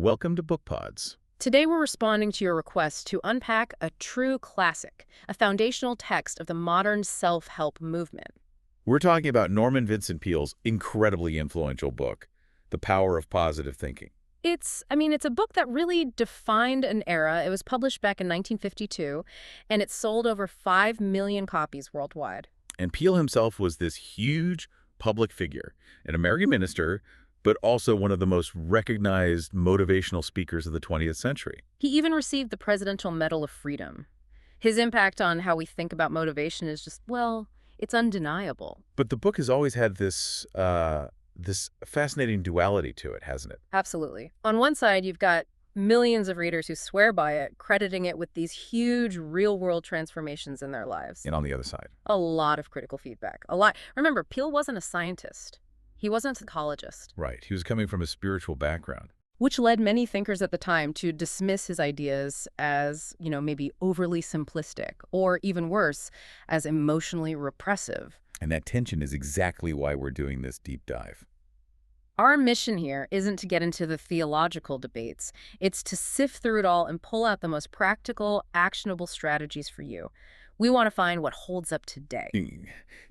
Welcome to Bookpods. Today we're responding to your request to unpack a true classic, a foundational text of the modern self-help movement. We're talking about Norman Vincent Peale's incredibly influential book, The Power of Positive Thinking. It's a book that really defined an era. It was published back in 1952, and it sold over 5 million copies worldwide. And Peale himself was this huge public figure, an American minister, but also one of the most recognized motivational speakers of the 20th century. He even received the Presidential Medal of Freedom. His impact on how we think about motivation is just, well, it's undeniable. But the book has always had this fascinating duality to it, hasn't it? Absolutely. On one side, you've got millions of readers who swear by it, crediting it with these huge real-world transformations in their lives. And on the other side. A lot of critical feedback. A lot. Remember, Peale wasn't a scientist. He wasn't a psychologist. Right. He was coming from a spiritual background. Which led many thinkers at the time to dismiss his ideas as, maybe overly simplistic, or even worse, as emotionally repressive. And that tension is exactly why we're doing this deep dive. Our mission here isn't to get into the theological debates. It's to sift through it all and pull out the most practical, actionable strategies for you. We want to find what holds up today.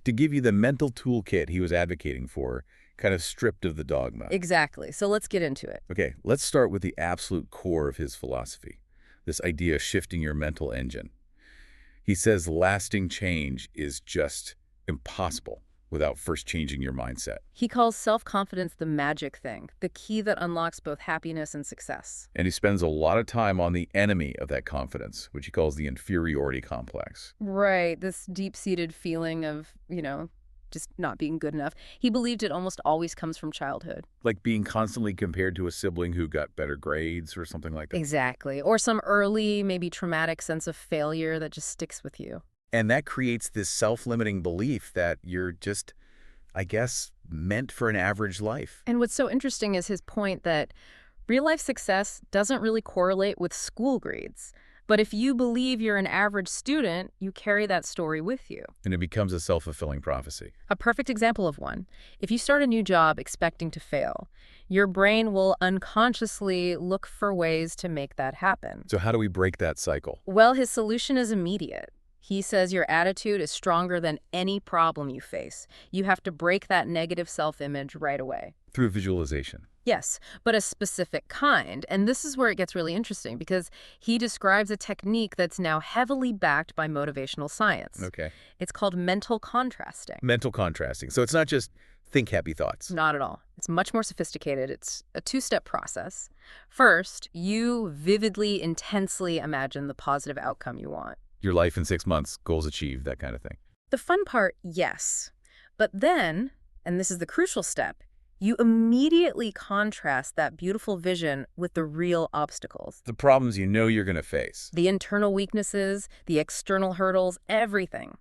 To give you the mental toolkit he was advocating for, kind of stripped of the dogma. Exactly. So let's get into it. Okay, let's start with the absolute core of his philosophy, this idea of shifting your mental engine. He says lasting change is just impossible without first changing your mindset. He calls self-confidence the magic thing, the key that unlocks both happiness and success. And he spends a lot of time on the enemy of that confidence, which he calls the inferiority complex. Right, this deep-seated feeling of, just not being good enough. He believed it almost always comes from childhood. Like being constantly compared to a sibling who got better grades or something like that. Exactly. Or some early, maybe traumatic sense of failure that just sticks with you. And that creates this self-limiting belief that you're just, I guess, meant for an average life. And what's so interesting is his point that real-life success doesn't really correlate with school grades. But if you believe you're an average student, you carry that story with you. And it becomes a self-fulfilling prophecy. A perfect example of one. If you start a new job expecting to fail, your brain will unconsciously look for ways to make that happen. So how do we break that cycle? Well, his solution is immediate. He says your attitude is stronger than any problem you face. You have to break that negative self-image right away. Through visualization. Yes, but a specific kind. And this is where it gets really interesting because he describes a technique that's now heavily backed by motivational science. Okay. It's called mental contrasting. Mental contrasting. So it's not just think happy thoughts. Not at all. It's much more sophisticated. It's a two-step process. First, you vividly, intensely imagine the positive outcome you want. Your life in 6 months, goals achieved, that kind of thing. The fun part, yes. But then, and this is the crucial step, you immediately contrast that beautiful vision with the real obstacles. The problems you know you're going to face. The internal weaknesses, the external hurdles, everything.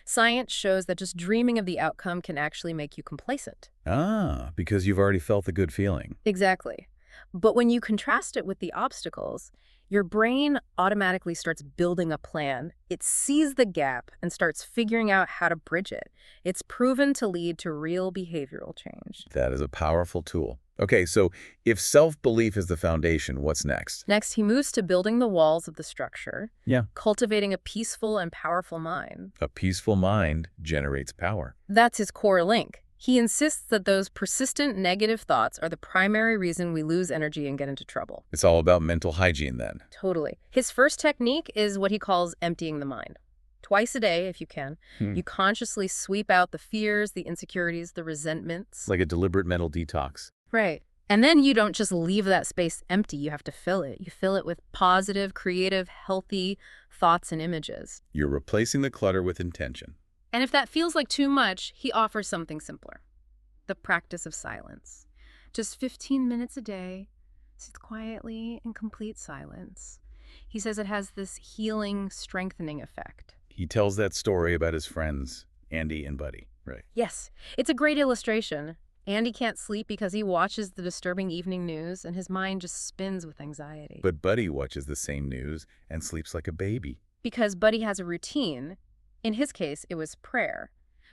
Science shows that just dreaming of the outcome can actually make you complacent. Ah, because you've already felt the good feeling. Exactly. But when you contrast it with the obstacles, your brain automatically starts building a plan. It sees the gap and starts figuring out how to bridge it. It's proven to lead to real behavioral change. That is a powerful tool. Okay, so if self-belief is the foundation, what's next? Next, he moves to building the walls of the structure. Yeah. Cultivating a peaceful and powerful mind. A peaceful mind generates power. That's his core link. He insists that those persistent negative thoughts are the primary reason we lose energy and get into trouble. It's all about mental hygiene then. Totally. His first technique is what he calls emptying the mind. Twice a day, if you can, you consciously sweep out the fears, the insecurities, the resentments. Like a deliberate mental detox. Right. And then you don't just leave that space empty. You have to fill it. You fill it with positive, creative, healthy thoughts and images. You're replacing the clutter with intention. And if that feels like too much, he offers something simpler. The practice of silence. Just 15 minutes a day, sit quietly in complete silence. He says it has this healing, strengthening effect. He tells that story about his friends, Andy and Buddy, right? Yes, it's a great illustration. Andy can't sleep because he watches the disturbing evening news and his mind just spins with anxiety. But Buddy watches the same news and sleeps like a baby. Because Buddy has a routine. In his case, it was prayer.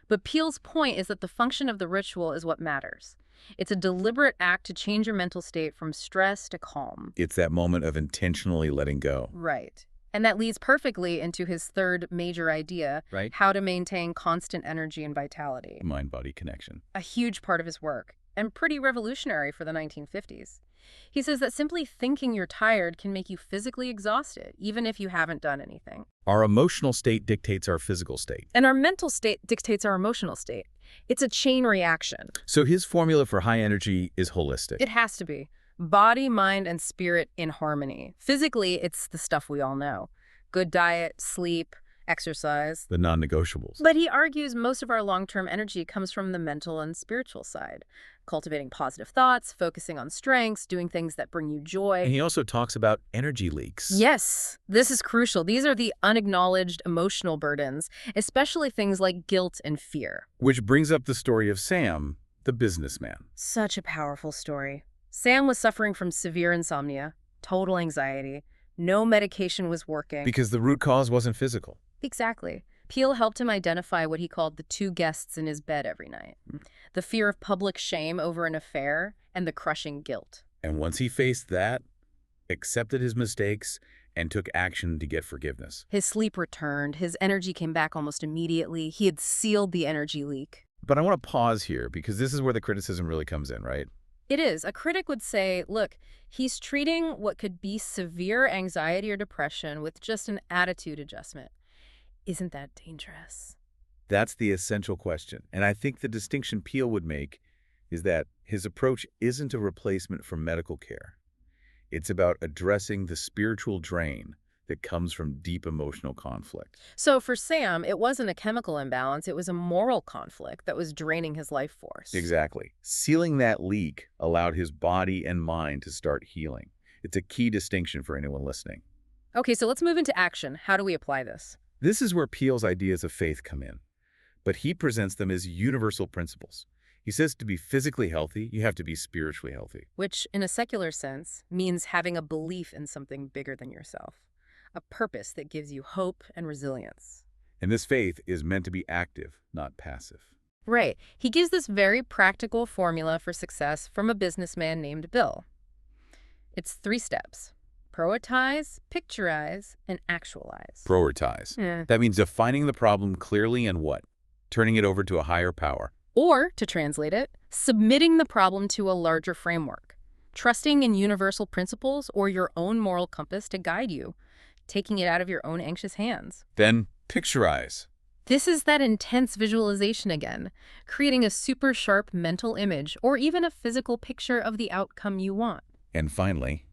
But Peele's point is that the function of the ritual is what matters. It's a deliberate act to change your mental state from stress to calm. It's that moment of intentionally letting go. Right. And that leads perfectly into his third major idea, Right. how to maintain constant energy and vitality. Mind-body connection. A huge part of his work, and pretty revolutionary for the 1950s. He says that simply thinking you're tired can make you physically exhausted, even if you haven't done anything. Our emotional state dictates our physical state. And our mental state dictates our emotional state. It's a chain reaction. So his formula for high energy is holistic. It has to be. Body, mind, and spirit in harmony. Physically, it's the stuff we all know. Good diet, sleep, exercise. The non-negotiables. But he argues most of our long-term energy comes from the mental and spiritual side. Cultivating positive thoughts, focusing on strengths, doing things that bring you joy. And he also talks about energy leaks. Yes, this is crucial. These are the unacknowledged emotional burdens, especially things like guilt and fear. Which brings up the story of Sam, the businessman. Such a powerful story. Sam was suffering from severe insomnia, total anxiety. No medication was working. Because the root cause wasn't physical. Exactly. Peele helped him identify what he called the two guests in his bed every night. The fear of public shame over an affair and the crushing guilt. And once he faced that, accepted his mistakes, and took action to get forgiveness. His sleep returned. His energy came back almost immediately. He had sealed the energy leak. But I want to pause here because this is where the criticism really comes in, right? It is. A critic would say, look, he's treating what could be severe anxiety or depression with just an attitude adjustment. Isn't that dangerous? That's the essential question. And I think the distinction Peele would make is that his approach isn't a replacement for medical care. It's about addressing the spiritual drain that comes from deep emotional conflict. So for Sam, it wasn't a chemical imbalance. It was a moral conflict that was draining his life force. Exactly. Sealing that leak allowed his body and mind to start healing. It's a key distinction for anyone listening. Okay, so let's move into action. How do we apply this? This is where Peele's ideas of faith come in, but he presents them as universal principles. He says to be physically healthy, you have to be spiritually healthy. Which, in a secular sense, means having a belief in something bigger than yourself. A purpose that gives you hope and resilience. And this faith is meant to be active, not passive. Right. He gives this very practical formula for success from a businessman named Bill. It's 3 steps. Prioritize, picturize, and actualize. Prioritize. Yeah. That means defining the problem clearly and what? Turning it over to a higher power. Or, to translate it, submitting the problem to a larger framework. Trusting in universal principles or your own moral compass to guide you. Taking it out of your own anxious hands. Then picturize. This is that intense visualization again, creating a super sharp mental image or even a physical picture of the outcome you want. And finally,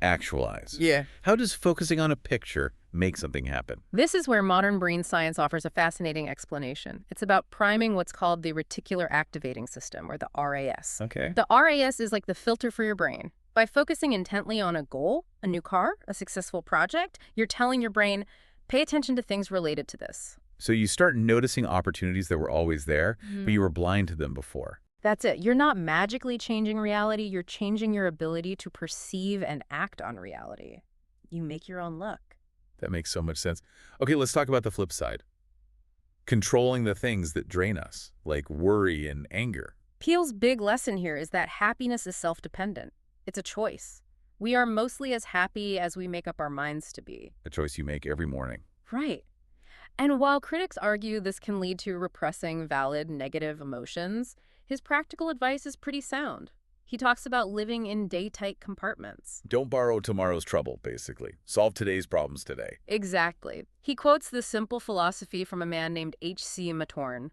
actualize. Yeah. How does focusing on a picture make something happen? This is where modern brain science offers a fascinating explanation. It's about priming what's called the reticular activating system, or the RAS. Okay. The RAS is like the filter for your brain. By focusing intently on a goal, a new car, a successful project, you're telling your brain, pay attention to things related to this. So you start noticing opportunities that were always there, but you were blind to them before. That's it. You're not magically changing reality. You're changing your ability to perceive and act on reality. You make your own luck. That makes so much sense. Okay, let's talk about the flip side. Controlling the things that drain us, like worry and anger. Peele's big lesson here is that happiness is self-dependent. It's a choice. We are mostly as happy as we make up our minds to be. A choice you make every morning. Right. And while critics argue this can lead to repressing valid negative emotions, his practical advice is pretty sound. He talks about living in day-tight compartments. Don't borrow tomorrow's trouble, basically. Solve today's problems today. Exactly. He quotes this simple philosophy from a man named H.C. Matorn.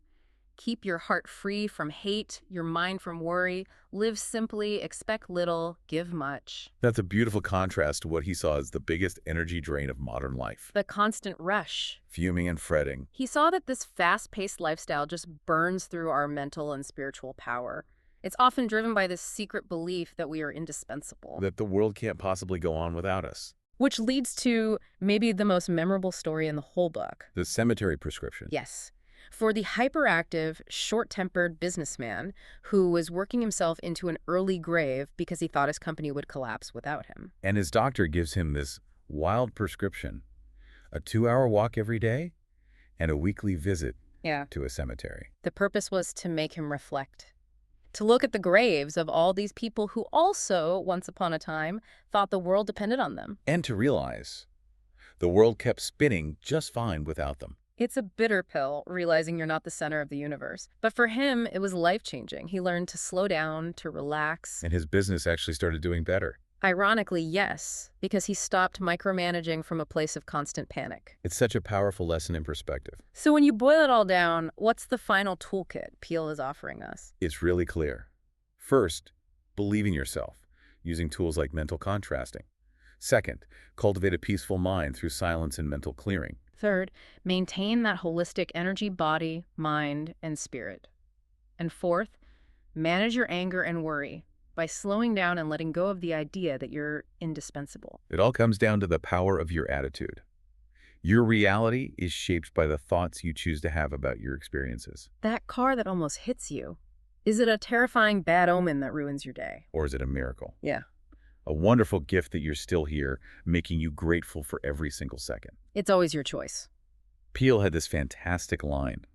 Keep your heart free from hate, your mind from worry, live simply, expect little, give much. That's a beautiful contrast to what he saw as the biggest energy drain of modern life. The constant rush. Fuming and fretting. He saw that this fast-paced lifestyle just burns through our mental and spiritual power. It's often driven by this secret belief that we are indispensable. That the world can't possibly go on without us. Which leads to maybe the most memorable story in the whole book. The cemetery prescription. Yes. For the hyperactive, short-tempered businessman who was working himself into an early grave because he thought his company would collapse without him. And his doctor gives him this wild prescription. A 2-hour walk every day and a weekly visit Yeah. to a cemetery. The purpose was to make him reflect, to look at the graves of all these people who also, once upon a time, thought the world depended on them. And to realize the world kept spinning just fine without them. It's a bitter pill, realizing you're not the center of the universe. But for him, it was life-changing. He learned to slow down, to relax. And his business actually started doing better. Ironically, yes, because he stopped micromanaging from a place of constant panic. It's such a powerful lesson in perspective. So when you boil it all down, what's the final toolkit Peale is offering us? It's really clear. First, believe in yourself, using tools like mental contrasting. Second, cultivate a peaceful mind through silence and mental clearing. Third, maintain that holistic energy, body, mind, and spirit. And fourth, manage your anger and worry by slowing down and letting go of the idea that you're indispensable. It all comes down to the power of your attitude. Your reality is shaped by the thoughts you choose to have about your experiences. That car that almost hits you, is it a terrifying bad omen that ruins your day? Or is it a miracle? Yeah. A wonderful gift that you're still here, making you grateful for every single second. It's always your choice. Peale had this fantastic line,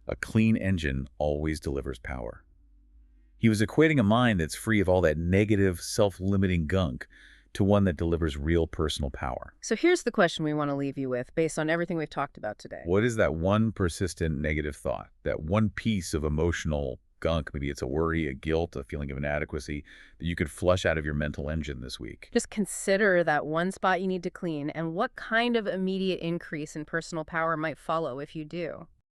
"A clean engine always delivers power." He was equating a mind that's free of all that negative, self-limiting gunk to one that delivers real personal power. So here's the question we want to leave you with based on everything we've talked about today. What is that one persistent negative thought, that one piece of emotional gunk, maybe it's a worry, a guilt, a feeling of inadequacy, that you could flush out of your mental engine this week? Just consider that one spot you need to clean and what kind of immediate increase in personal power might follow if you do.